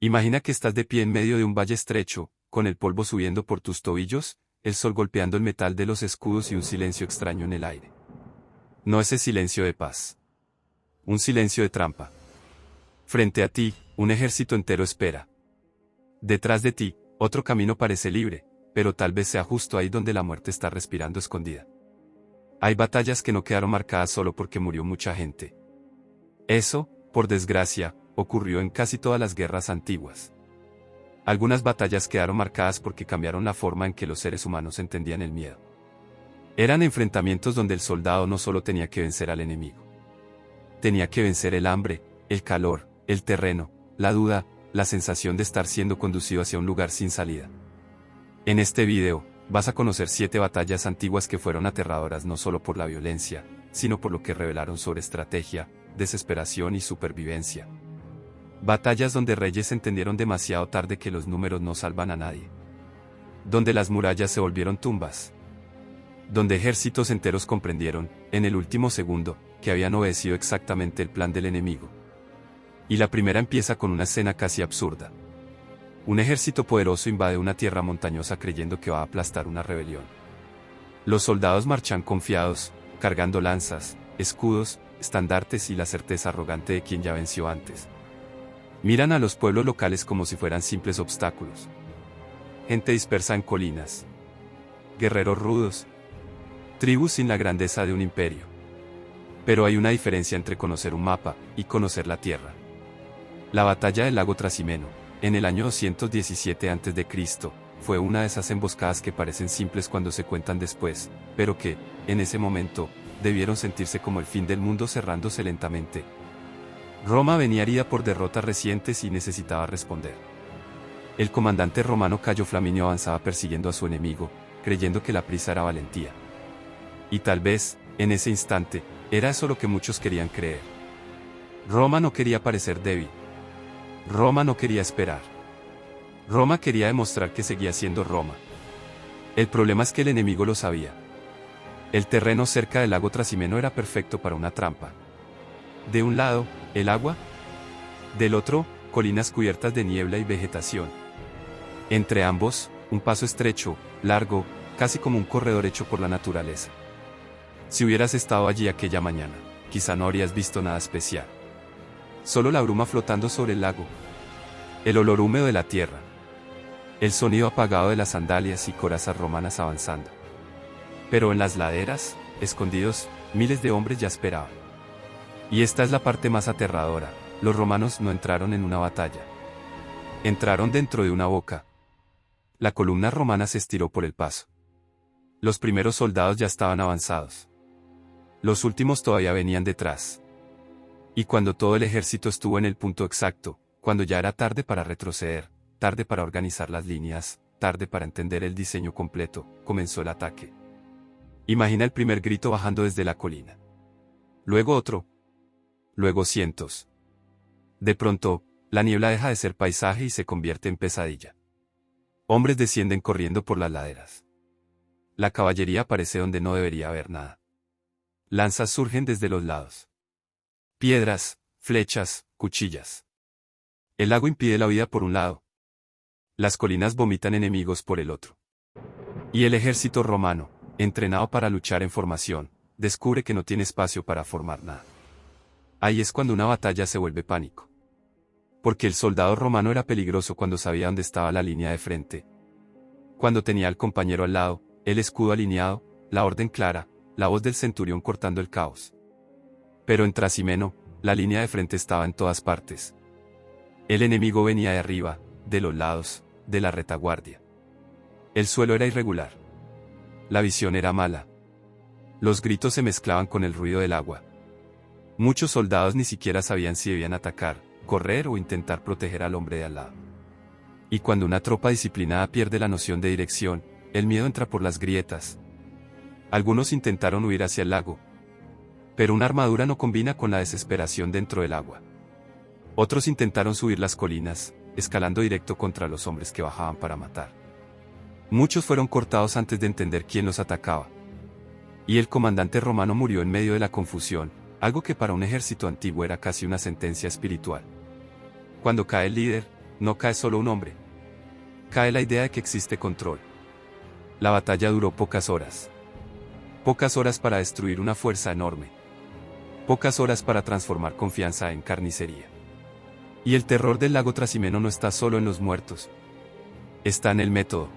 Imagina que estás de pie en medio de un valle estrecho, con el polvo subiendo por tus tobillos, el sol golpeando el metal de los escudos y un silencio extraño en el aire. No ese silencio de paz. Un silencio de trampa. Frente a ti, un ejército entero espera. Detrás de ti, otro camino parece libre, pero tal vez sea justo ahí donde la muerte está respirando escondida. Hay batallas que no quedaron marcadas solo porque murió mucha gente. Eso, por desgracia, ocurrió en casi todas las guerras antiguas. Algunas batallas quedaron marcadas porque cambiaron la forma en que los seres humanos entendían el miedo. Eran enfrentamientos donde el soldado no solo tenía que vencer al enemigo. Tenía que vencer el hambre, el calor, el terreno, la duda, la sensación de estar siendo conducido hacia un lugar sin salida. En este video, vas a conocer 7 batallas antiguas que fueron aterradoras no solo por la violencia, sino por lo que revelaron sobre estrategia, desesperación y supervivencia. Batallas donde reyes entendieron demasiado tarde que los números no salvan a nadie. Donde las murallas se volvieron tumbas. Donde ejércitos enteros comprendieron, en el último segundo, que habían obedecido exactamente el plan del enemigo. Y la primera empieza con una escena casi absurda. Un ejército poderoso invade una tierra montañosa creyendo que va a aplastar una rebelión. Los soldados marchan confiados, cargando lanzas, escudos, estandartes y la certeza arrogante de quien ya venció antes. Miran a los pueblos locales como si fueran simples obstáculos. Gente dispersa en colinas. Guerreros rudos. Tribus sin la grandeza de un imperio. Pero hay una diferencia entre conocer un mapa y conocer la tierra. La batalla del lago Trasimeno, en el año 217 a.C., fue una de esas emboscadas que parecen simples cuando se cuentan después, pero que, en ese momento, debieron sentirse como el fin del mundo cerrándose lentamente. Roma venía herida por derrotas recientes y necesitaba responder. El comandante romano Cayo Flaminio avanzaba persiguiendo a su enemigo, creyendo que la prisa era valentía. Y tal vez, en ese instante, era eso lo que muchos querían creer. Roma no quería parecer débil. Roma no quería esperar. Roma quería demostrar que seguía siendo Roma. El problema es que el enemigo lo sabía. El terreno cerca del lago Trasimeno era perfecto para una trampa. De un lado, el agua. Del otro, colinas cubiertas de niebla y vegetación. Entre ambos, un paso estrecho, largo, casi como un corredor hecho por la naturaleza. Si hubieras estado allí aquella mañana, quizá no habrías visto nada especial. Solo la bruma flotando sobre el lago. El olor húmedo de la tierra. El sonido apagado de las sandalias y corazas romanas avanzando. Pero en las laderas, escondidos, miles de hombres ya esperaban. Y esta es la parte más aterradora: los romanos no entraron en una batalla. Entraron dentro de una boca. La columna romana se estiró por el paso. Los primeros soldados ya estaban avanzados. Los últimos todavía venían detrás. Y cuando todo el ejército estuvo en el punto exacto, cuando ya era tarde para retroceder, tarde para organizar las líneas, tarde para entender el diseño completo, comenzó el ataque. Imagina el primer grito bajando desde la colina. Luego otro. Luego cientos. De pronto, la niebla deja de ser paisaje y se convierte en pesadilla. Hombres descienden corriendo por las laderas. La caballería aparece donde no debería haber nada. Lanzas surgen desde los lados. Piedras, flechas, cuchillas. El lago impide la vida por un lado. Las colinas vomitan enemigos por el otro. Y el ejército romano, entrenado para luchar en formación, descubre que no tiene espacio para formar nada. Ahí es cuando una batalla se vuelve pánico. Porque el soldado romano era peligroso cuando sabía dónde estaba la línea de frente. Cuando tenía al compañero al lado, el escudo alineado, la orden clara, la voz del centurión cortando el caos. Pero en Trasimeno, la línea de frente estaba en todas partes. El enemigo venía de arriba, de los lados, de la retaguardia. El suelo era irregular. La visión era mala. Los gritos se mezclaban con el ruido del agua. Muchos soldados ni siquiera sabían si debían atacar, correr o intentar proteger al hombre de al lado. Y cuando una tropa disciplinada pierde la noción de dirección, el miedo entra por las grietas. Algunos intentaron huir hacia el lago. Pero una armadura no combina con la desesperación dentro del agua. Otros intentaron subir las colinas, escalando directo contra los hombres que bajaban para matar. Muchos fueron cortados antes de entender quién los atacaba. Y el comandante romano murió en medio de la confusión, algo que para un ejército antiguo era casi una sentencia espiritual. Cuando cae el líder, no cae solo un hombre. Cae la idea de que existe control. La batalla duró pocas horas. Pocas horas para destruir una fuerza enorme. Pocas horas para transformar confianza en carnicería. Y el terror del lago Trasimeno no está solo en los muertos. Está en el método.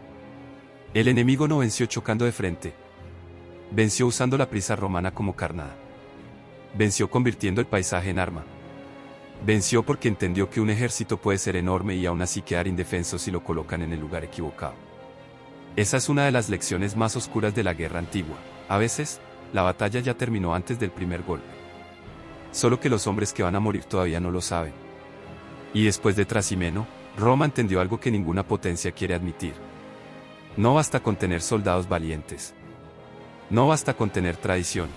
El enemigo no venció chocando de frente. Venció usando la prisa romana como carnada. Venció convirtiendo el paisaje en arma. Venció porque entendió que un ejército puede ser enorme y aún así quedar indefenso si lo colocan en el lugar equivocado. Esa es una de las lecciones más oscuras de la guerra antigua. A veces, la batalla ya terminó antes del primer golpe. Solo que los hombres que van a morir todavía no lo saben. Y después de Trasimeno, Roma entendió algo que ninguna potencia quiere admitir. No basta con tener soldados valientes. No basta con tener tradición.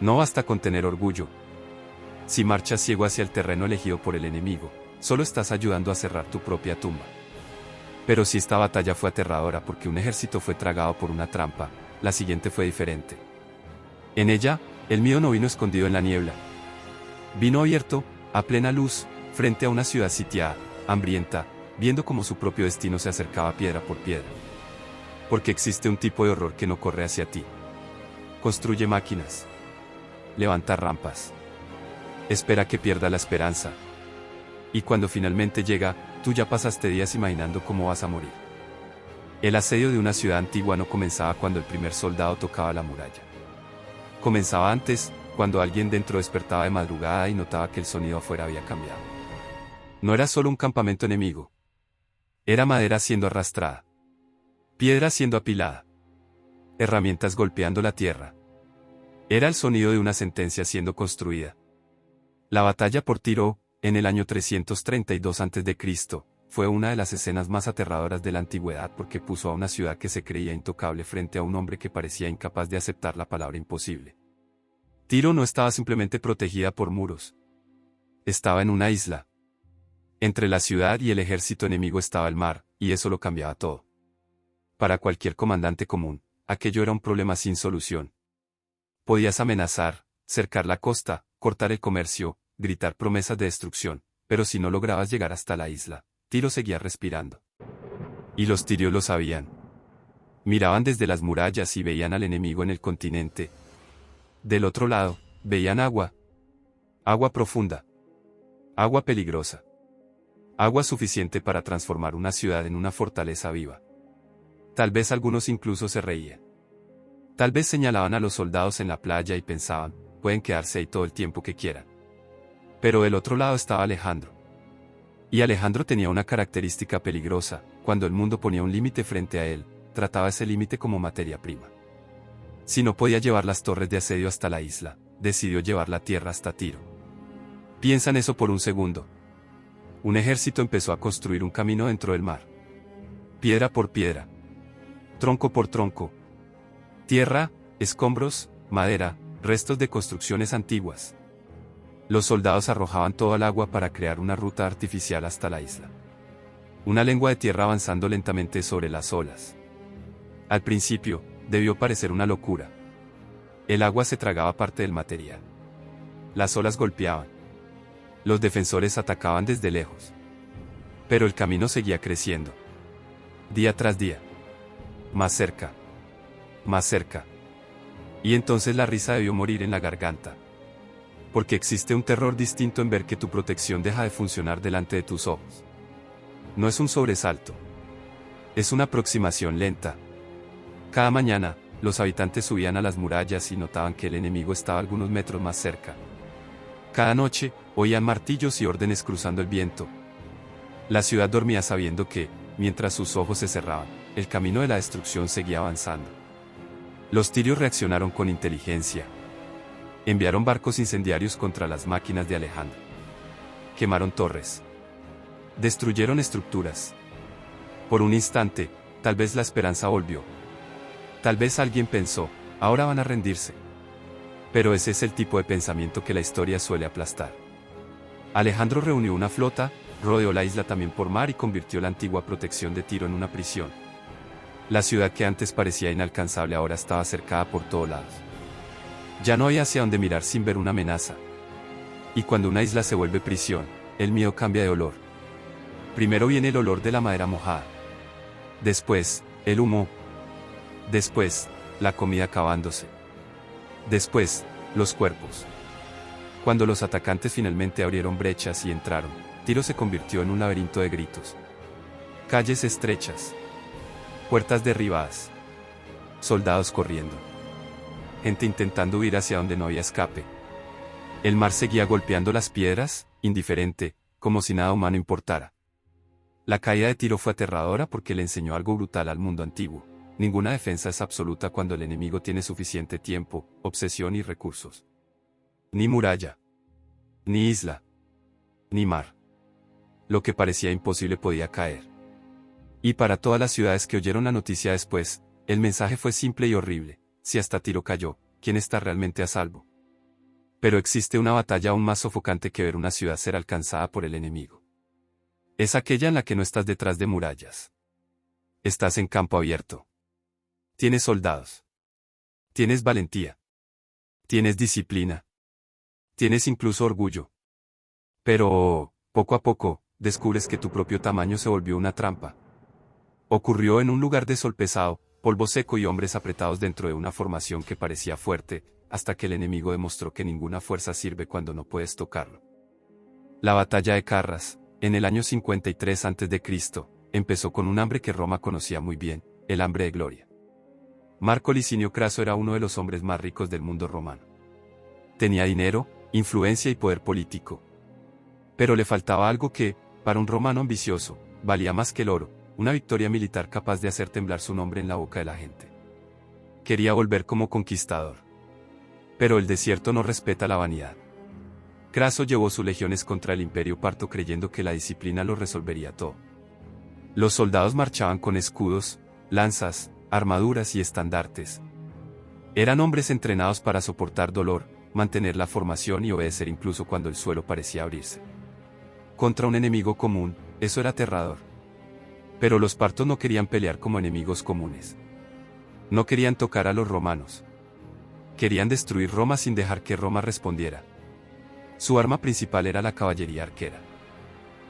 No basta con tener orgullo. Si marchas ciego hacia el terreno elegido por el enemigo, solo estás ayudando a cerrar tu propia tumba. Pero si esta batalla fue aterradora porque un ejército fue tragado por una trampa, la siguiente fue diferente. En ella, el miedo no vino escondido en la niebla. Vino abierto, a plena luz, frente a una ciudad sitiada, hambrienta, viendo cómo su propio destino se acercaba piedra por piedra. Porque existe un tipo de horror que no corre hacia ti. Construye máquinas. Levanta rampas. Espera que pierda la esperanza. Y cuando finalmente llega, tú ya pasaste días imaginando cómo vas a morir. El asedio de una ciudad antigua no comenzaba cuando el primer soldado tocaba la muralla. Comenzaba antes, cuando alguien dentro despertaba de madrugada y notaba que el sonido afuera había cambiado. No era solo un campamento enemigo. Era madera siendo arrastrada. Piedra siendo apilada. Herramientas golpeando la tierra. Era el sonido de una sentencia siendo construida. La batalla por Tiro, en el año 332 a.C., fue una de las escenas más aterradoras de la antigüedad porque puso a una ciudad que se creía intocable frente a un hombre que parecía incapaz de aceptar la palabra imposible. Tiro no estaba simplemente protegida por muros. Estaba en una isla. Entre la ciudad y el ejército enemigo estaba el mar, y eso lo cambiaba todo. Para cualquier comandante común, aquello era un problema sin solución. Podías amenazar, cercar la costa, cortar el comercio, gritar promesas de destrucción, pero si no lograbas llegar hasta la isla, Tiro seguía respirando. Y los tirios lo sabían. Miraban desde las murallas y veían al enemigo en el continente. Del otro lado, veían agua. Agua profunda. Agua peligrosa. Agua suficiente para transformar una ciudad en una fortaleza viva. Tal vez algunos incluso se reían. Tal vez señalaban a los soldados en la playa y pensaban, pueden quedarse ahí todo el tiempo que quieran. Pero del otro lado estaba Alejandro. Y Alejandro tenía una característica peligrosa: cuando el mundo ponía un límite frente a él, trataba ese límite como materia prima. Si no podía llevar las torres de asedio hasta la isla, decidió llevar la tierra hasta Tiro. Piensa en eso por un segundo. Un ejército empezó a construir un camino dentro del mar. Piedra por piedra. Tronco por tronco. Tierra, escombros, madera, restos de construcciones antiguas. Los soldados arrojaban todo al agua para crear una ruta artificial hasta la isla. Una lengua de tierra avanzando lentamente sobre las olas. Al principio, debió parecer una locura. El agua se tragaba parte del material. Las olas golpeaban. Los defensores atacaban desde lejos. Pero el camino seguía creciendo. Día tras día. Más cerca. Más cerca. Y entonces la risa debió morir en la garganta. Porque existe un terror distinto en ver que tu protección deja de funcionar delante de tus ojos. No es un sobresalto. Es una aproximación lenta. Cada mañana, los habitantes subían a las murallas y notaban que el enemigo estaba algunos metros más cerca. Cada noche, oían martillos y órdenes cruzando el viento. La ciudad dormía sabiendo que, mientras sus ojos se cerraban, el camino de la destrucción seguía avanzando. Los tirios reaccionaron con inteligencia. Enviaron barcos incendiarios contra las máquinas de Alejandro. Quemaron torres. Destruyeron estructuras. Por un instante, tal vez la esperanza volvió. Tal vez alguien pensó, ahora van a rendirse. Pero ese es el tipo de pensamiento que la historia suele aplastar. Alejandro reunió una flota, rodeó la isla también por mar y convirtió la antigua protección de Tiro en una prisión. La ciudad que antes parecía inalcanzable ahora estaba cercada por todos lados. Ya no había hacia dónde mirar sin ver una amenaza. Y cuando una isla se vuelve prisión, el miedo cambia de olor. Primero viene el olor de la madera mojada. Después, el humo. Después, la comida acabándose. Después, los cuerpos. Cuando los atacantes finalmente abrieron brechas y entraron, Tiro se convirtió en un laberinto de gritos. Calles estrechas. Puertas derribadas. Soldados corriendo. Gente intentando huir hacia donde no había escape. El mar seguía golpeando las piedras, indiferente, como si nada humano importara. La caída de Tiro fue aterradora porque le enseñó algo brutal al mundo antiguo. Ninguna defensa es absoluta cuando el enemigo tiene suficiente tiempo, obsesión y recursos. Ni muralla. Ni isla. Ni mar. Lo que parecía imposible podía caer. Y para todas las ciudades que oyeron la noticia después, el mensaje fue simple y horrible. Si hasta Tiro cayó, ¿quién está realmente a salvo? Pero existe una batalla aún más sofocante que ver una ciudad ser alcanzada por el enemigo. Es aquella en la que no estás detrás de murallas. Estás en campo abierto. Tienes soldados. Tienes valentía. Tienes disciplina. Tienes incluso orgullo. Pero, poco a poco, descubres que tu propio tamaño se volvió una trampa. Ocurrió en un lugar de sol pesado, polvo seco y hombres apretados dentro de una formación que parecía fuerte, hasta que el enemigo demostró que ninguna fuerza sirve cuando no puedes tocarlo. La batalla de Carras, en el año 53 a.C., empezó con un hambre que Roma conocía muy bien, el hambre de gloria. Marco Licinio Craso era uno de los hombres más ricos del mundo romano. Tenía dinero, influencia y poder político. Pero le faltaba algo que, para un romano ambicioso, valía más que el oro, una victoria militar capaz de hacer temblar su nombre en la boca de la gente. Quería volver como conquistador. Pero el desierto no respeta la vanidad. Craso llevó sus legiones contra el imperio parto creyendo que la disciplina lo resolvería todo. Los soldados marchaban con escudos, lanzas, armaduras y estandartes. Eran hombres entrenados para soportar dolor, mantener la formación y obedecer incluso cuando el suelo parecía abrirse. Contra un enemigo común, eso era aterrador. Pero los partos no querían pelear como enemigos comunes. No querían tocar a los romanos. Querían destruir Roma sin dejar que Roma respondiera. Su arma principal era la caballería arquera.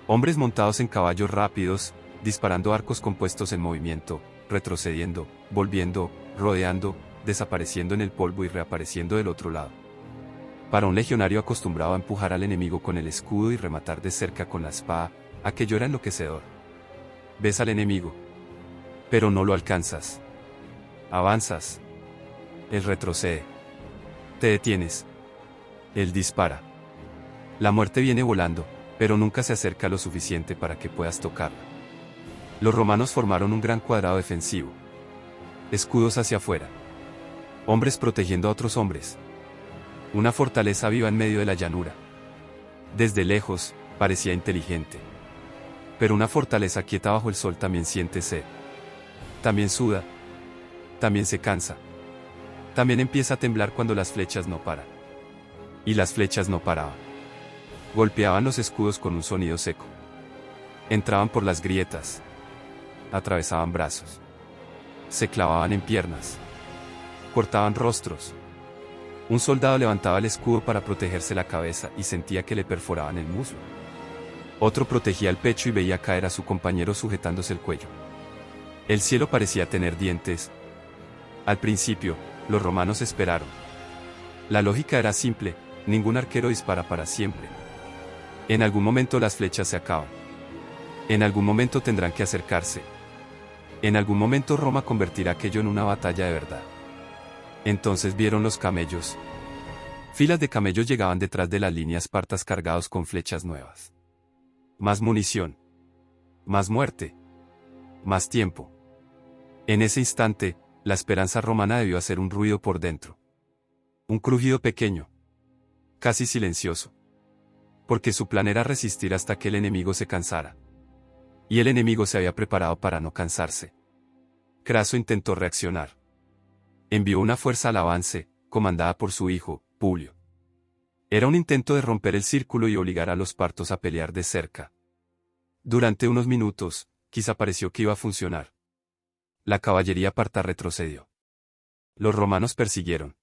Hombres montados en caballos rápidos, disparando arcos compuestos en movimiento, retrocediendo, volviendo, rodeando, desapareciendo en el polvo y reapareciendo del otro lado. Para un legionario acostumbrado a empujar al enemigo con el escudo y rematar de cerca con la espada, aquello era enloquecedor. Ves al enemigo, pero no lo alcanzas. Avanzas. Él retrocede. Te detienes. Él dispara. La muerte viene volando, pero nunca se acerca lo suficiente para que puedas tocarla. Los romanos formaron un gran cuadrado defensivo. Escudos hacia afuera. Hombres protegiendo a otros hombres. Una fortaleza viva en medio de la llanura. Desde lejos, parecía inteligente. Pero una fortaleza quieta bajo el sol también siente sed. También suda. También se cansa. También empieza a temblar cuando las flechas no paran. Y las flechas no paraban. Golpeaban los escudos con un sonido seco. Entraban por las grietas. Atravesaban brazos. Se clavaban en piernas. Cortaban rostros. Un soldado levantaba el escudo para protegerse la cabeza y sentía que le perforaban el muslo. Otro protegía el pecho y veía caer a su compañero sujetándose el cuello. El cielo parecía tener dientes. Al principio, los romanos esperaron. La lógica era simple, ningún arquero dispara para siempre. En algún momento las flechas se acaban. En algún momento tendrán que acercarse. En algún momento Roma convertirá aquello en una batalla de verdad. Entonces vieron los camellos. Filas de camellos llegaban detrás de las líneas partas cargados con flechas nuevas. Más munición. Más muerte. Más tiempo. En ese instante, la esperanza romana debió hacer un ruido por dentro. Un crujido pequeño. Casi silencioso. Porque su plan era resistir hasta que el enemigo se cansara. Y el enemigo se había preparado para no cansarse. Craso intentó reaccionar. Envió una fuerza al avance, comandada por su hijo, Publio. Era un intento de romper el círculo y obligar a los partos a pelear de cerca. Durante unos minutos, quizá pareció que iba a funcionar. La caballería parta retrocedió. Los romanos persiguieron.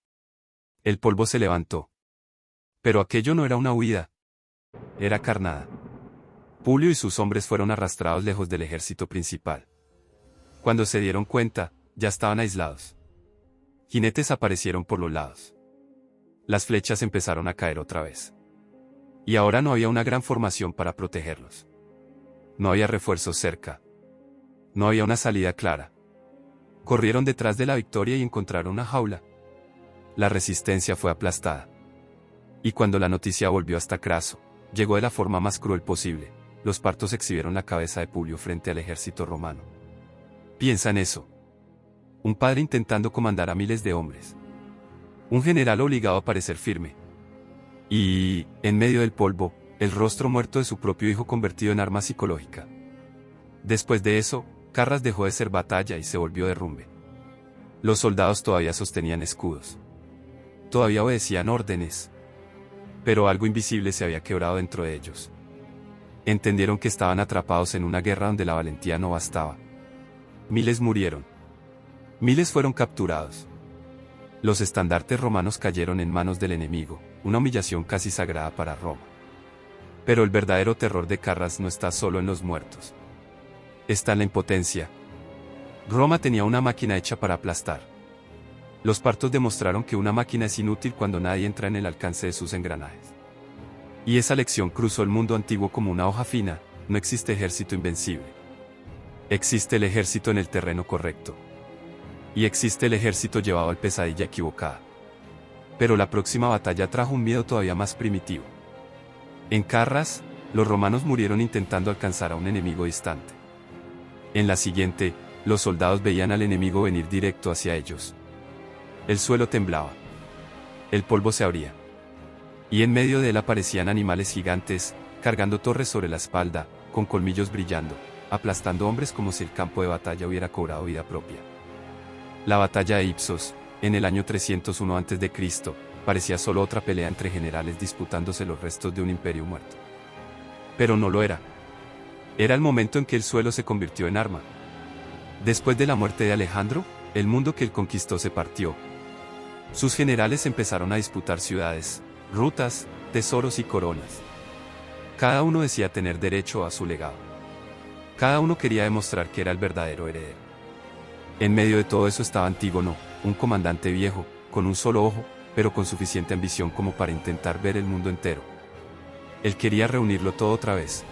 El polvo se levantó. Pero aquello no era una huida. Era carnada. Publio y sus hombres fueron arrastrados lejos del ejército principal. Cuando se dieron cuenta, ya estaban aislados. Jinetes aparecieron por los lados. Las flechas empezaron a caer otra vez. Y ahora no había una gran formación para protegerlos. No había refuerzos cerca. No había una salida clara. Corrieron detrás de la victoria y encontraron una jaula. La resistencia fue aplastada. Y cuando la noticia volvió hasta Craso, llegó de la forma más cruel posible. Los partos exhibieron la cabeza de Publio frente al ejército romano. Piensa en eso. Un padre intentando comandar a miles de hombres. Un general obligado a parecer firme. Y, en medio del polvo, el rostro muerto de su propio hijo convertido en arma psicológica. Después de eso, Carras dejó de ser batalla y se volvió derrumbe. Los soldados todavía sostenían escudos. Todavía obedecían órdenes. Pero algo invisible se había quebrado dentro de ellos. Entendieron que estaban atrapados en una guerra donde la valentía no bastaba. Miles murieron. Miles fueron capturados. Los estandartes romanos cayeron en manos del enemigo, una humillación casi sagrada para Roma. Pero el verdadero terror de Carras no está solo en los muertos. Está en la impotencia. Roma tenía una máquina hecha para aplastar. Los partos demostraron que una máquina es inútil cuando nadie entra en el alcance de sus engranajes. Y esa lección cruzó el mundo antiguo como una hoja fina. No existe ejército invencible. Existe el ejército en el terreno correcto. Y existe el ejército llevado al pesadilla equivocada. Pero la próxima batalla trajo un miedo todavía más primitivo. En Carras, los romanos murieron intentando alcanzar a un enemigo distante. En la siguiente, los soldados veían al enemigo venir directo hacia ellos. El suelo temblaba. El polvo se abría. Y en medio de él aparecían animales gigantes, cargando torres sobre la espalda, con colmillos brillando, aplastando hombres como si el campo de batalla hubiera cobrado vida propia. La batalla de Ipsos, en el año 301 a.C., parecía solo otra pelea entre generales disputándose los restos de un imperio muerto. Pero no lo era. Era el momento en que el suelo se convirtió en arma. Después de la muerte de Alejandro, el mundo que él conquistó se partió. Sus generales empezaron a disputar ciudades, rutas, tesoros y coronas. Cada uno decía tener derecho a su legado. Cada uno quería demostrar que era el verdadero heredero. En medio de todo eso estaba Antígono, un comandante viejo, con un solo ojo, pero con suficiente ambición como para intentar ver el mundo entero. Él quería reunirlo todo otra vez.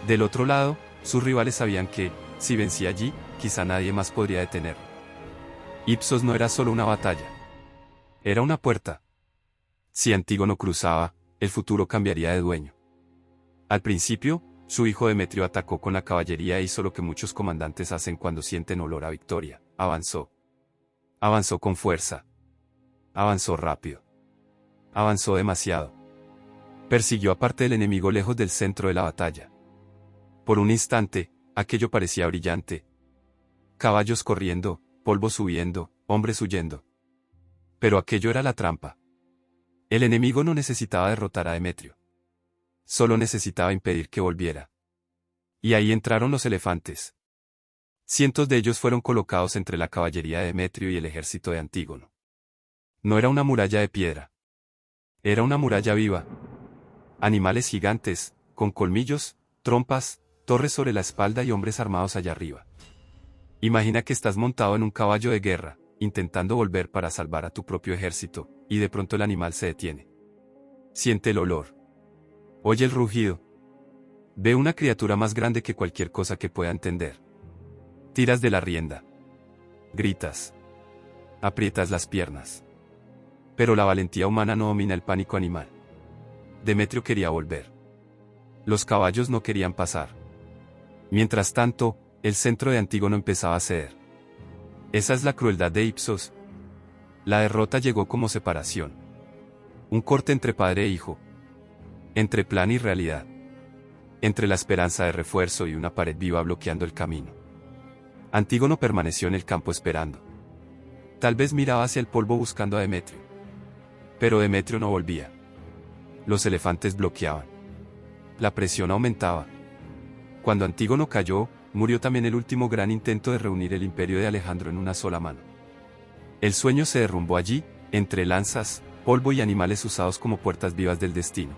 Del otro lado, sus rivales sabían que, si vencía allí, quizá nadie más podría detenerlo. Ipsos no era solo una batalla. Era una puerta. Si Antígono cruzaba, el futuro cambiaría de dueño. Al principio, su hijo Demetrio atacó con la caballería e hizo lo que muchos comandantes hacen cuando sienten olor a victoria: avanzó. Avanzó con fuerza. Avanzó rápido. Avanzó demasiado. Persiguió a parte del enemigo lejos del centro de la batalla. Por un instante, aquello parecía brillante. Caballos corriendo, polvo subiendo, hombres huyendo. Pero aquello era la trampa. El enemigo no necesitaba derrotar a Demetrio. Solo necesitaba impedir que volviera. Y ahí entraron los elefantes. Cientos de ellos fueron colocados entre la caballería de Demetrio y el ejército de Antígono. No era una muralla de piedra. Era una muralla viva. Animales gigantes, con colmillos, trompas, torres sobre la espalda y hombres armados allá arriba. Imagina que estás montado en un caballo de guerra, intentando volver para salvar a tu propio ejército, y de pronto el animal se detiene. Siente el olor. Oye el rugido. Ve una criatura más grande que cualquier cosa que pueda entender. Tiras de la rienda. Gritas. Aprietas las piernas. Pero la valentía humana no domina el pánico animal. Demetrio quería volver. Los caballos no querían pasar. Mientras tanto, el centro de Antígono empezaba a ceder. Esa es la crueldad de Ipsos. La derrota llegó como separación. Un corte entre padre e hijo. Entre plan y realidad. Entre la esperanza de refuerzo y una pared viva bloqueando el camino. Antígono permaneció en el campo esperando. Tal vez miraba hacia el polvo buscando a Demetrio. Pero Demetrio no volvía. Los elefantes bloqueaban. La presión aumentaba. Cuando Antígono cayó, murió también el último gran intento de reunir el imperio de Alejandro en una sola mano. El sueño se derrumbó allí, entre lanzas, polvo y animales usados como puertas vivas del destino.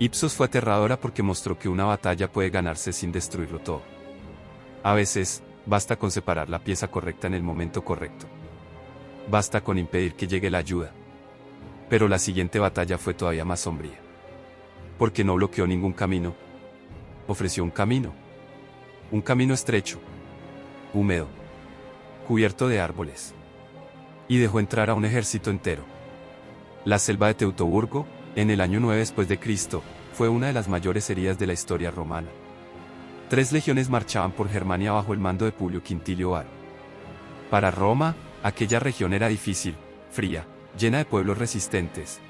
Ipsos fue aterradora porque mostró que una batalla puede ganarse sin destruirlo todo. A veces, basta con separar la pieza correcta en el momento correcto. Basta con impedir que llegue la ayuda. Pero la siguiente batalla fue todavía más sombría. Porque no bloqueó ningún camino. Ofreció un camino. Un camino estrecho. Húmedo. Cubierto de árboles. Y dejó entrar a un ejército entero. La selva de Teutoburgo, en el año 9 después de Cristo, fue una de las mayores heridas de la historia romana. 3 legiones marchaban por Germania bajo el mando de Publio Quintilio Varo. Para Roma, aquella región era difícil, fría, llena de pueblos resistentes.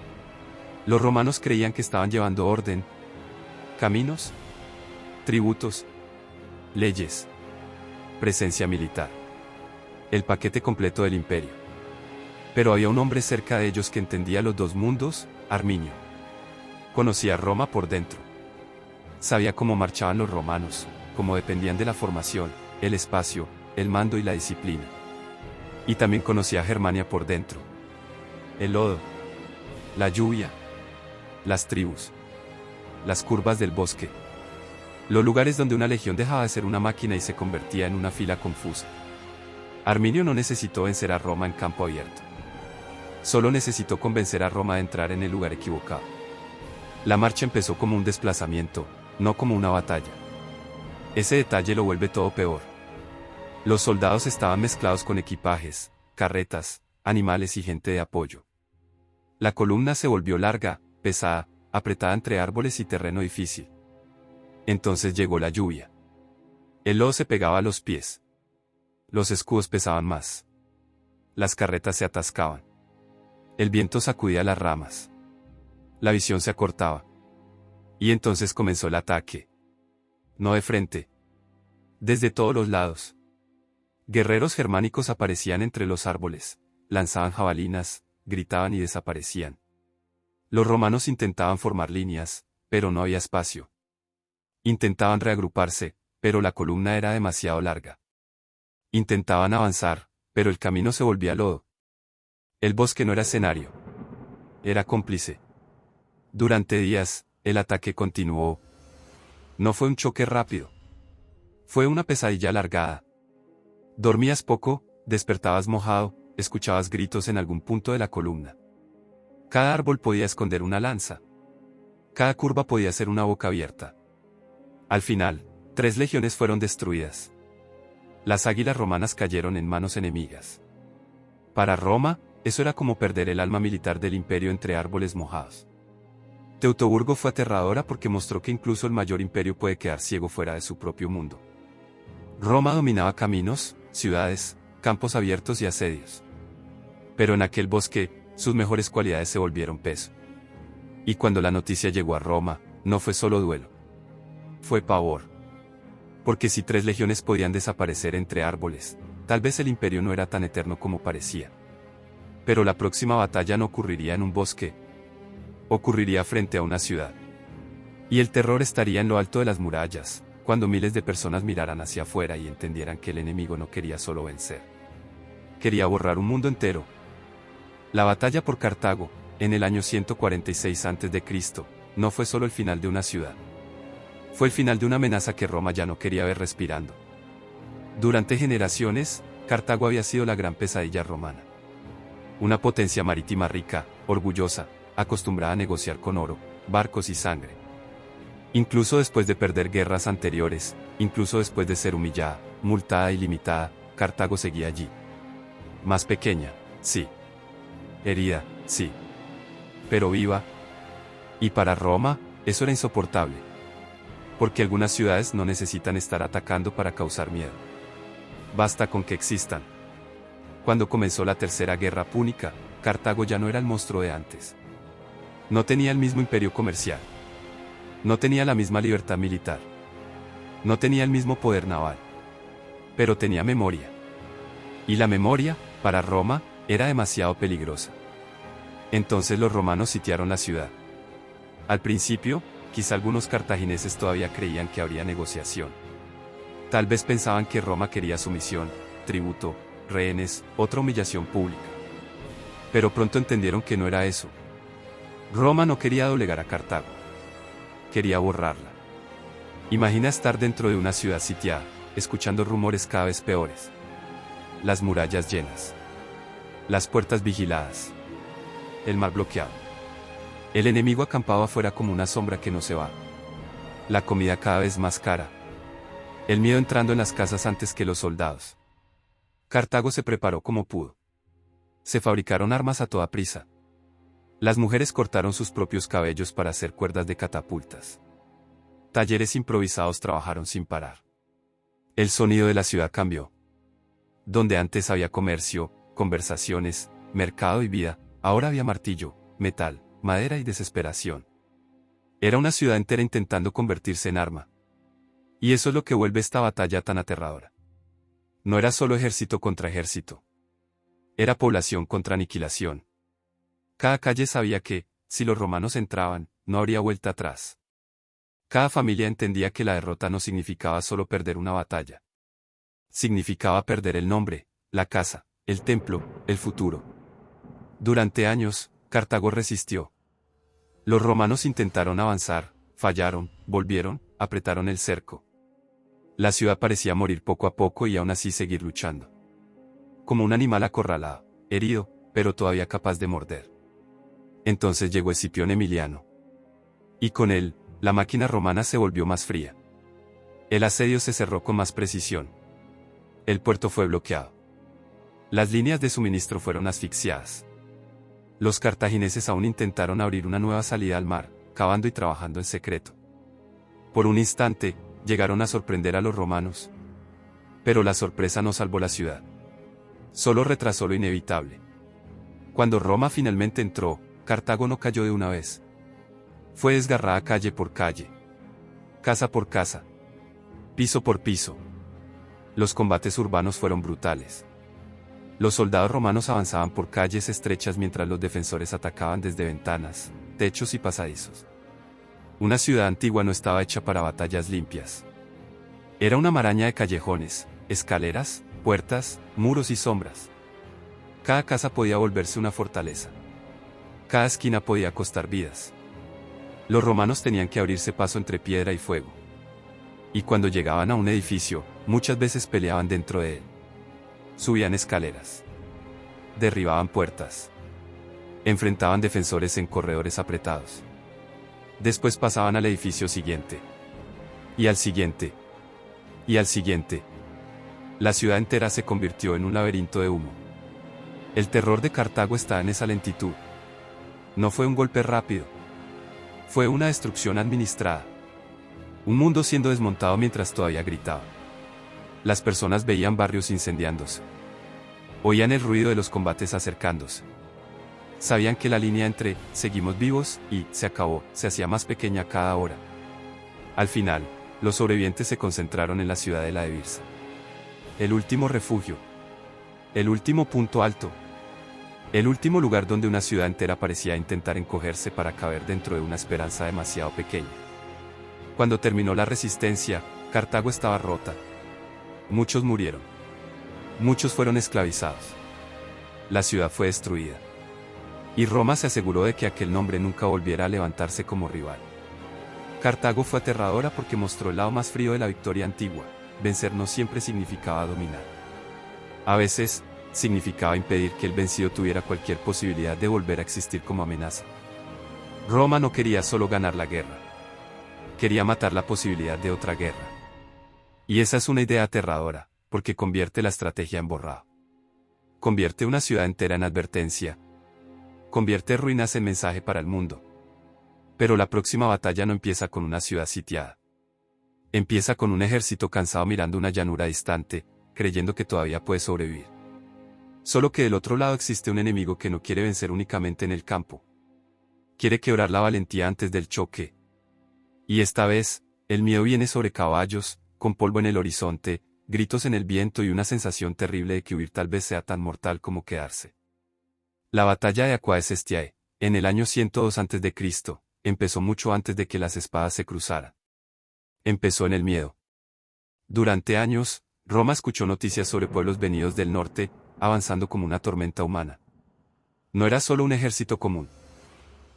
Los romanos creían que estaban llevando orden, caminos, tributos, leyes, presencia militar. El paquete completo del imperio. Pero había un hombre cerca de ellos que entendía los dos mundos, Arminio. Conocía Roma por dentro. Sabía cómo marchaban los romanos, cómo dependían de la formación, el espacio, el mando y la disciplina. Y también conocía a Germania por dentro. El lodo, la lluvia, las tribus, las curvas del bosque. Los lugares donde una legión dejaba de ser una máquina y se convertía en una fila confusa. Arminio no necesitó vencer a Roma en campo abierto. Solo necesitó convencer a Roma de entrar en el lugar equivocado. La marcha empezó como un desplazamiento, no como una batalla. Ese detalle lo vuelve todo peor. Los soldados estaban mezclados con equipajes, carretas, animales y gente de apoyo. La columna se volvió larga, pesada, apretada entre árboles y terreno difícil. Entonces llegó la lluvia. El lodo se pegaba a los pies. Los escudos pesaban más. Las carretas se atascaban. El viento sacudía las ramas. La visión se acortaba. Y entonces comenzó el ataque. No de frente. Desde todos los lados. Guerreros germánicos aparecían entre los árboles, lanzaban jabalinas, gritaban y desaparecían. Los romanos intentaban formar líneas, pero no había espacio. Intentaban reagruparse, pero la columna era demasiado larga. Intentaban avanzar, pero el camino se volvía lodo. El bosque no era escenario. Era cómplice. Durante días, el ataque continuó. No fue un choque rápido. Fue una pesadilla alargada. Dormías poco, despertabas mojado, escuchabas gritos en algún punto de la columna. Cada árbol podía esconder una lanza. Cada curva podía ser una boca abierta. Al final, 3 legiones fueron destruidas. Las águilas romanas cayeron en manos enemigas. Para Roma, eso era como perder el alma militar del imperio entre árboles mojados. Teutoburgo fue aterradora porque mostró que incluso el mayor imperio puede quedar ciego fuera de su propio mundo. Roma dominaba caminos, ciudades, campos abiertos y asedios. Pero en aquel bosque, sus mejores cualidades se volvieron peso. Y cuando la noticia llegó a Roma, no fue solo duelo. Fue pavor. Porque si 3 legiones podían desaparecer entre árboles, tal vez el imperio no era tan eterno como parecía. Pero la próxima batalla no ocurriría en un bosque. Ocurriría frente a una ciudad. Y el terror estaría en lo alto de las murallas, cuando miles de personas miraran hacia afuera y entendieran que el enemigo no quería solo vencer. Quería borrar un mundo entero. La batalla por Cartago, en el año 146 a.C., no fue solo el final de una ciudad. Fue el final de una amenaza que Roma ya no quería ver respirando. Durante generaciones, Cartago había sido la gran pesadilla romana. Una potencia marítima rica, orgullosa, acostumbrada a negociar con oro, barcos y sangre. Incluso después de perder guerras anteriores, incluso después de ser humillada, multada y limitada, Cartago seguía allí. Más pequeña, sí. Herida, sí. Pero viva. Y para Roma, eso era insoportable. Porque algunas ciudades no necesitan estar atacando para causar miedo. Basta con que existan. Cuando comenzó la Tercera Guerra Púnica, Cartago ya no era el monstruo de antes. No tenía el mismo imperio comercial. No tenía la misma libertad militar. No tenía el mismo poder naval. Pero tenía memoria. Y la memoria, para Roma, era demasiado peligrosa. Entonces los romanos sitiaron la ciudad. Al principio, quizá algunos cartagineses todavía creían que habría negociación. Tal vez pensaban que Roma quería sumisión, tributo, rehenes, otra humillación pública. Pero pronto entendieron que no era eso. Roma no quería doblegar a Cartago. quería borrarla. Imagina estar dentro de una ciudad sitiada, escuchando rumores cada vez peores. Las murallas llenas. Las puertas vigiladas. El mar bloqueado. El enemigo acampado afuera como una sombra que no se va. La comida cada vez más cara. El miedo entrando en las casas antes que los soldados. Cartago se preparó como pudo. Se fabricaron armas a toda prisa. Las mujeres cortaron sus propios cabellos para hacer cuerdas de catapultas. Talleres improvisados trabajaron sin parar. El sonido de la ciudad cambió. Donde antes había comercio, conversaciones, mercado y vida, ahora había martillo, metal, madera y desesperación. Era una ciudad entera intentando convertirse en arma. Y eso es lo que vuelve esta batalla tan aterradora. No era solo ejército contra ejército. Era población contra aniquilación. Cada calle sabía que, si los romanos entraban, no habría vuelta atrás. Cada familia entendía que la derrota no significaba solo perder una batalla. Significaba perder el nombre, la casa, el templo, el futuro. Durante años, Cartago resistió. Los romanos intentaron avanzar, fallaron, volvieron, apretaron el cerco. La ciudad parecía morir poco a poco y aún así seguir luchando. Como un animal acorralado, herido, pero todavía capaz de morder. Entonces llegó Escipión Emiliano. Y con él, la máquina romana se volvió más fría. El asedio se cerró con más precisión. El puerto fue bloqueado. Las líneas de suministro fueron asfixiadas. Los cartagineses aún intentaron abrir una nueva salida al mar, cavando y trabajando en secreto. Por un instante, llegaron a sorprender a los romanos. Pero la sorpresa no salvó la ciudad. Solo retrasó lo inevitable. Cuando Roma finalmente entró, Cartago no cayó de una vez. Fue desgarrada calle por calle. Casa por casa. Piso por piso. Los combates urbanos fueron brutales. Los soldados romanos avanzaban por calles estrechas mientras los defensores atacaban desde ventanas, techos y pasadizos. Una ciudad antigua no estaba hecha para batallas limpias. Era una maraña de callejones, escaleras, puertas, muros y sombras. Cada casa podía volverse una fortaleza. Cada esquina podía costar vidas. Los romanos tenían que abrirse paso entre piedra y fuego. Y cuando llegaban a un edificio, muchas veces peleaban dentro de él. Subían escaleras. Derribaban puertas. Enfrentaban defensores en corredores apretados. Después pasaban al edificio siguiente. Y al siguiente. Y al siguiente. La ciudad entera se convirtió en un laberinto de humo. El terror de Cartago está en esa lentitud. No fue un golpe rápido. Fue una destrucción administrada. Un mundo siendo desmontado mientras todavía gritaba. Las personas veían barrios incendiándose. Oían el ruido de los combates acercándose. Sabían que la línea entre «seguimos vivos» y «se acabó» se hacía más pequeña cada hora. Al final, los sobrevivientes se concentraron en la ciudadela de Birsa. El último refugio. El último punto alto. El último lugar donde una ciudad entera parecía intentar encogerse para caber dentro de una esperanza demasiado pequeña. Cuando terminó la resistencia, Cartago estaba rota. Muchos murieron. Muchos fueron esclavizados. La ciudad fue destruida. Y Roma se aseguró de que aquel nombre nunca volviera a levantarse como rival. Cartago fue aterradora porque mostró el lado más frío de la victoria antigua. Vencer no siempre significaba dominar. A veces, significaba impedir que el vencido tuviera cualquier posibilidad de volver a existir como amenaza. Roma no quería solo ganar la guerra. Quería matar la posibilidad de otra guerra. Y esa es una idea aterradora, porque convierte la estrategia en borrado. Convierte una ciudad entera en advertencia. Convierte ruinas en mensaje para el mundo. Pero la próxima batalla no empieza con una ciudad sitiada. Empieza con un ejército cansado mirando una llanura distante, creyendo que todavía puede sobrevivir. Solo que del otro lado existe un enemigo que no quiere vencer únicamente en el campo. Quiere quebrar la valentía antes del choque. Y esta vez, el miedo viene sobre caballos, con polvo en el horizonte, gritos en el viento y una sensación terrible de que huir tal vez sea tan mortal como quedarse. La batalla de Aquae Sestiae, en el año 102 a.C., empezó mucho antes de que las espadas se cruzaran. Empezó en el miedo. Durante años, Roma escuchó noticias sobre pueblos venidos del norte, avanzando como una tormenta humana. No era solo un ejército común.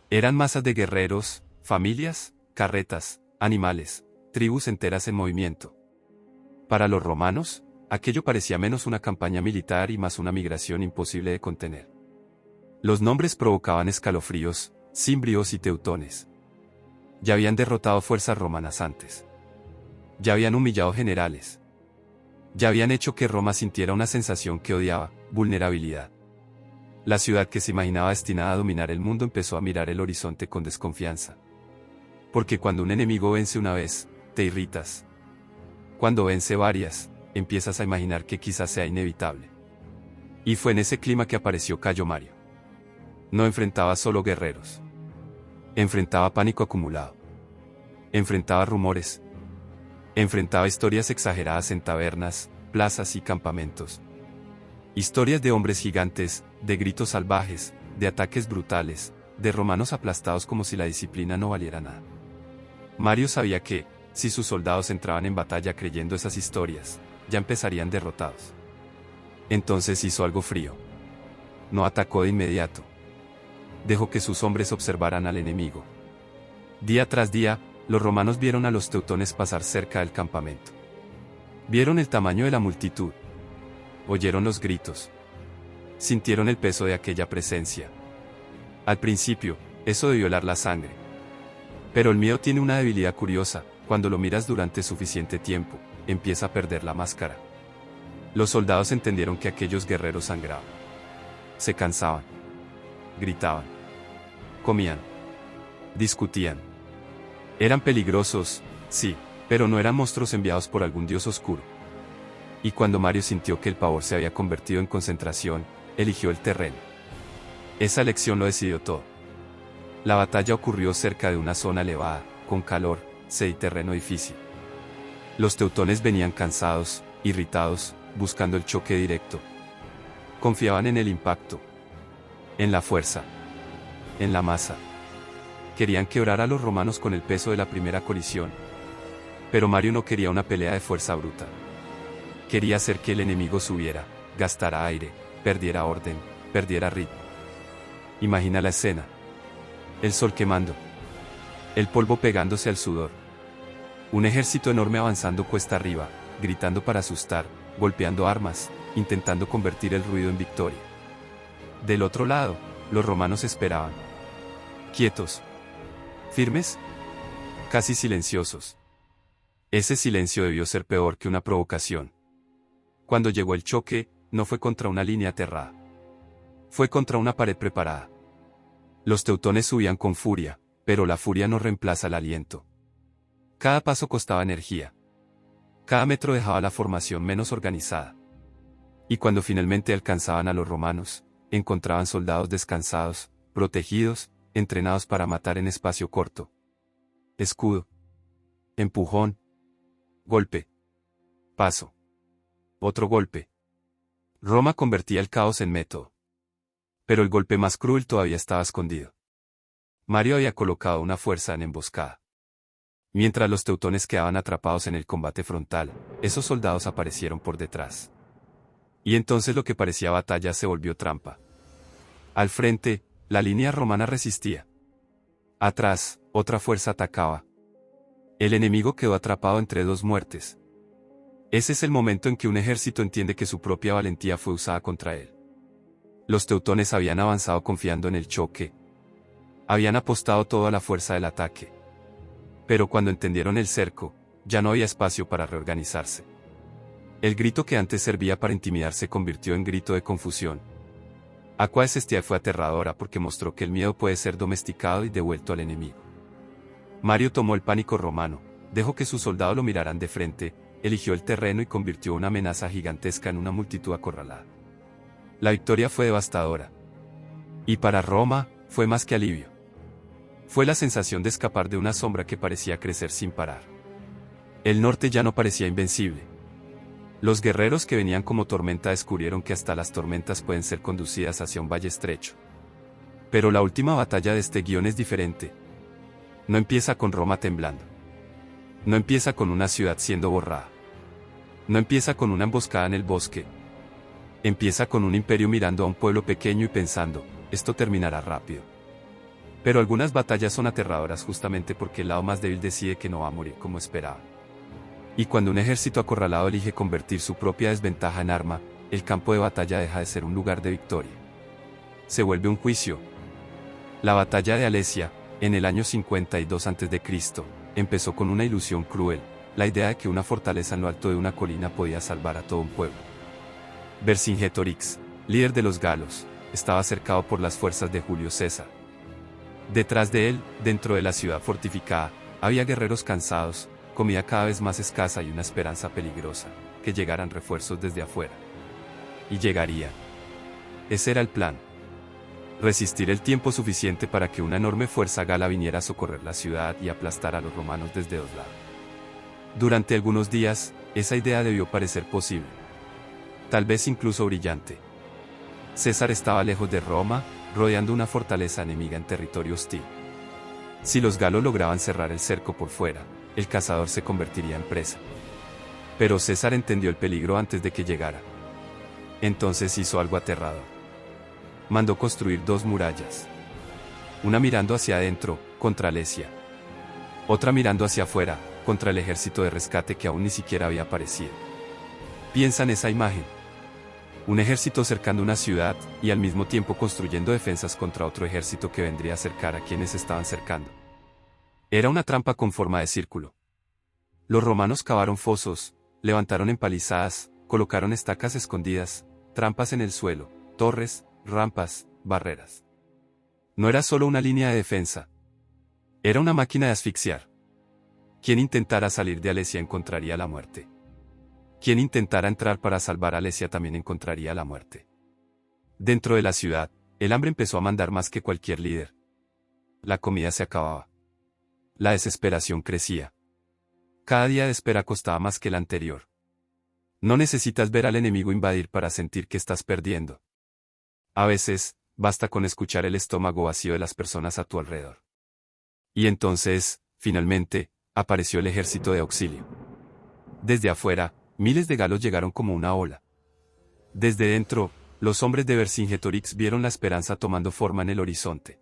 Eran masas de guerreros, familias, carretas, animales, tribus enteras en movimiento. Para los romanos, aquello parecía menos una campaña militar y más una migración imposible de contener. Los nombres provocaban escalofríos: cimbrios y teutones. Ya habían derrotado fuerzas romanas antes. Ya habían humillado generales. Ya habían hecho que Roma sintiera una sensación que odiaba: vulnerabilidad. La ciudad que se imaginaba destinada a dominar el mundo empezó a mirar el horizonte con desconfianza. Porque cuando un enemigo vence una vez, te irritas. Cuando vence varias, empiezas a imaginar que quizás sea inevitable. Y fue en ese clima que apareció Cayo Mario. No enfrentaba solo guerreros. Enfrentaba pánico acumulado. Enfrentaba rumores. Enfrentaba historias exageradas en tabernas, plazas y campamentos. Historias de hombres gigantes, de gritos salvajes, de ataques brutales, de romanos aplastados como si la disciplina no valiera nada. Mario sabía que, si sus soldados entraban en batalla creyendo esas historias, ya empezarían derrotados. Entonces hizo algo frío. No atacó de inmediato. Dejó que sus hombres observaran al enemigo. Día tras día, los romanos vieron a los teutones pasar cerca del campamento. Vieron el tamaño de la multitud. Oyeron los gritos. Sintieron el peso de aquella presencia. Al principio, eso debió helar la sangre. Pero el miedo tiene una debilidad curiosa: cuando lo miras durante suficiente tiempo, empieza a perder la máscara. Los soldados entendieron que aquellos guerreros sangraban. Se cansaban. Gritaban. Comían. Discutían. Eran peligrosos, sí, pero no eran monstruos enviados por algún dios oscuro. Y cuando Mario sintió que el pavor se había convertido en concentración, eligió el terreno. Esa elección lo decidió todo. La batalla ocurrió cerca de una zona elevada, con calor, sed y terreno difícil. Los teutones venían cansados, irritados, buscando el choque directo. Confiaban en el impacto, en la fuerza, en la masa. Querían quebrar a los romanos con el peso de la primera colisión. Pero Mario no quería una pelea de fuerza bruta. Quería hacer que el enemigo subiera, gastara aire, perdiera orden, perdiera ritmo. Imagina la escena. El sol quemando. El polvo pegándose al sudor. Un ejército enorme avanzando cuesta arriba, gritando para asustar, golpeando armas, intentando convertir el ruido en victoria. Del otro lado, los romanos esperaban. Quietos. Firmes. Casi silenciosos. Ese silencio debió ser peor que una provocación. Cuando llegó el choque, no fue contra una línea aterrada. Fue contra una pared preparada. Los teutones subían con furia, pero la furia no reemplaza el aliento. Cada paso costaba energía. Cada metro dejaba la formación menos organizada. Y cuando finalmente alcanzaban a los romanos, encontraban soldados descansados, protegidos, entrenados para matar en espacio corto. Escudo. Empujón. Golpe. Paso. Otro golpe. Roma convertía el caos en método. Pero el golpe más cruel todavía estaba escondido. Mario había colocado una fuerza en emboscada. Mientras los teutones quedaban atrapados en el combate frontal, esos soldados aparecieron por detrás. Y entonces lo que parecía batalla se volvió trampa. Al frente, la línea romana resistía. Atrás, otra fuerza atacaba. El enemigo quedó atrapado entre dos muertes. Ese es el momento en que un ejército entiende que su propia valentía fue usada contra él. Los teutones habían avanzado confiando en el choque. Habían apostado toda la fuerza del ataque. Pero cuando entendieron el cerco, ya no había espacio para reorganizarse. El grito que antes servía para intimidar se convirtió en grito de confusión. Aquae Sestiae fue aterradora porque mostró que el miedo puede ser domesticado y devuelto al enemigo. Mario tomó el pánico romano, dejó que sus soldados lo miraran de frente, eligió el terreno y convirtió una amenaza gigantesca en una multitud acorralada. La victoria fue devastadora. Y para Roma, fue más que alivio. Fue la sensación de escapar de una sombra que parecía crecer sin parar. El norte ya no parecía invencible. Los guerreros que venían como tormenta descubrieron que hasta las tormentas pueden ser conducidas hacia un valle estrecho. Pero la última batalla de este guión es diferente. No empieza con Roma temblando. No empieza con una ciudad siendo borrada. No empieza con una emboscada en el bosque. Empieza con un imperio mirando a un pueblo pequeño y pensando, esto terminará rápido. Pero algunas batallas son aterradoras justamente porque el lado más débil decide que no va a morir como esperaba. Y cuando un ejército acorralado elige convertir su propia desventaja en arma, el campo de batalla deja de ser un lugar de victoria. Se vuelve un juicio. La batalla de Alesia, en el año 52 a.C., empezó con una ilusión cruel, la idea de que una fortaleza en lo alto de una colina podía salvar a todo un pueblo. Vercingetorix, líder de los galos, estaba cercado por las fuerzas de Julio César. Detrás de él, dentro de la ciudad fortificada, había guerreros cansados, comida cada vez más escasa y una esperanza peligrosa, que llegaran refuerzos desde afuera. Y llegaría. Ese era el plan. Resistir el tiempo suficiente para que una enorme fuerza gala viniera a socorrer la ciudad y aplastar a los romanos desde dos lados. Durante algunos días, esa idea debió parecer posible. Tal vez incluso brillante. César estaba lejos de Roma, rodeando una fortaleza enemiga en territorio hostil. Si los galos lograban cerrar el cerco por fuera, el cazador se convertiría en presa. Pero César entendió el peligro antes de que llegara. Entonces hizo algo aterrador. Mandó construir dos murallas. Una mirando hacia adentro, contra Alesia. Otra mirando hacia afuera, contra el ejército de rescate que aún ni siquiera había aparecido. Piensa en esa imagen. Un ejército cercando una ciudad, y al mismo tiempo construyendo defensas contra otro ejército que vendría a cercar a quienes estaban cercando. Era una trampa con forma de círculo. Los romanos cavaron fosos, levantaron empalizadas, colocaron estacas escondidas, trampas en el suelo, torres, rampas, barreras. No era solo una línea de defensa. Era una máquina de asfixiar. Quien intentara salir de Alesia encontraría la muerte. Quien intentara entrar para salvar a Alesia también encontraría la muerte. Dentro de la ciudad, el hambre empezó a mandar más que cualquier líder. La comida se acababa. La desesperación crecía. Cada día de espera costaba más que el anterior. No necesitas ver al enemigo invadir para sentir que estás perdiendo. A veces, basta con escuchar el estómago vacío de las personas a tu alrededor. Y entonces, finalmente, apareció el ejército de auxilio. Desde afuera, miles de galos llegaron como una ola. Desde dentro, los hombres de Vercingetorix vieron la esperanza tomando forma en el horizonte.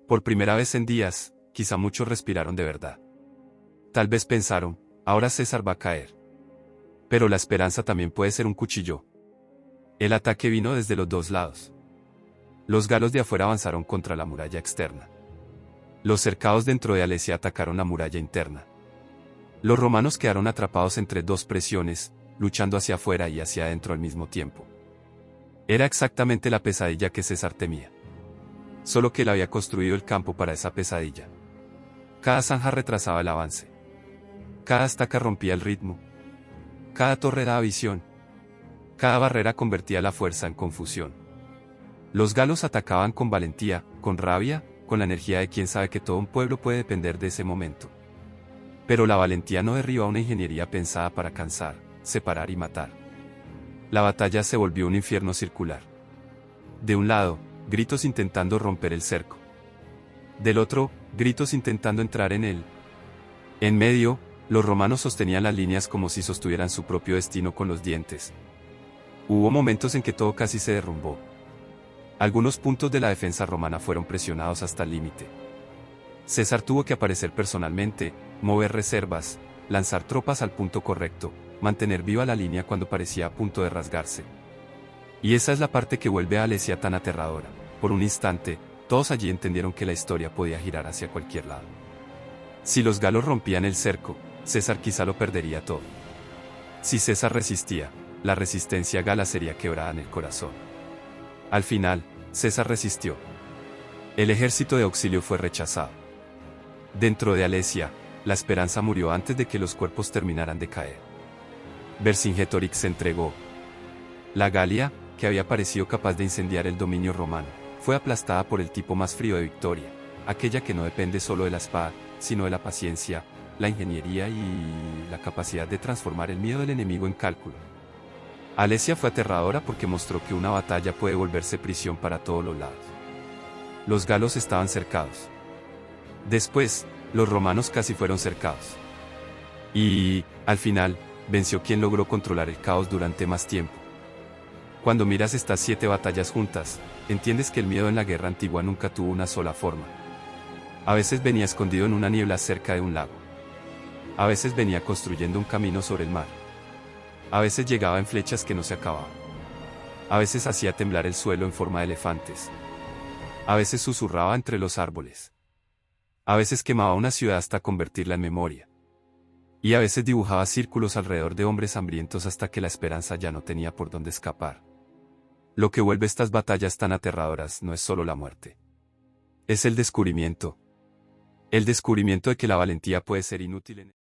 Por primera vez en días, quizá muchos respiraron de verdad. Tal vez pensaron, ahora César va a caer. Pero la esperanza también puede ser un cuchillo. El ataque vino desde los dos lados. Los galos de afuera avanzaron contra la muralla externa. Los cercados dentro de Alesia atacaron la muralla interna. Los romanos quedaron atrapados entre dos presiones, luchando hacia afuera y hacia adentro al mismo tiempo. Era exactamente la pesadilla que César temía. Solo que él había construido el campo para esa pesadilla. Cada zanja retrasaba el avance. Cada estaca rompía el ritmo. Cada torre daba visión. Cada barrera convertía la fuerza en confusión. Los galos atacaban con valentía, con rabia, con la energía de quien sabe que todo un pueblo puede depender de ese momento. Pero la valentía no derriba una ingeniería pensada para cansar, separar y matar. La batalla se volvió un infierno circular. De un lado, gritos intentando romper el cerco. Del otro, gritos intentando entrar en él. En medio, los romanos sostenían las líneas como si sostuvieran su propio destino con los dientes. Hubo momentos en que todo casi se derrumbó. Algunos puntos de la defensa romana fueron presionados hasta el límite. César tuvo que aparecer personalmente, mover reservas, lanzar tropas al punto correcto, mantener viva la línea cuando parecía a punto de rasgarse. Y esa es la parte que vuelve a Alesia tan aterradora. Por un instante, todos allí entendieron que la historia podía girar hacia cualquier lado. Si los galos rompían el cerco, César quizá lo perdería todo. Si César resistía, la resistencia gala sería quebrada en el corazón. Al final, César resistió. El ejército de auxilio fue rechazado. Dentro de Alesia, la esperanza murió antes de que los cuerpos terminaran de caer. Vercingetorix se entregó. La Galia, que había parecido capaz de incendiar el dominio romano, fue aplastada por el tipo más frío de Victoria, aquella que no depende solo de la espada, sino de la paciencia, la ingeniería y la capacidad de transformar el miedo del enemigo en cálculo. Alesia fue aterradora porque mostró que una batalla puede volverse prisión para todos los lados. Los galos estaban cercados. Después, los romanos casi fueron cercados. Y, al final, venció quien logró controlar el caos durante más tiempo. Cuando miras estas 7 batallas juntas, entiendes que el miedo en la guerra antigua nunca tuvo una sola forma. A veces venía escondido en una niebla cerca de un lago. A veces venía construyendo un camino sobre el mar. A veces llegaba en flechas que no se acababan. A veces hacía temblar el suelo en forma de elefantes. A veces susurraba entre los árboles. A veces quemaba una ciudad hasta convertirla en memoria. Y a veces dibujaba círculos alrededor de hombres hambrientos hasta que la esperanza ya no tenía por dónde escapar. Lo que vuelve estas batallas tan aterradoras no es solo la muerte. Es el descubrimiento. El descubrimiento de que la valentía puede ser inútil en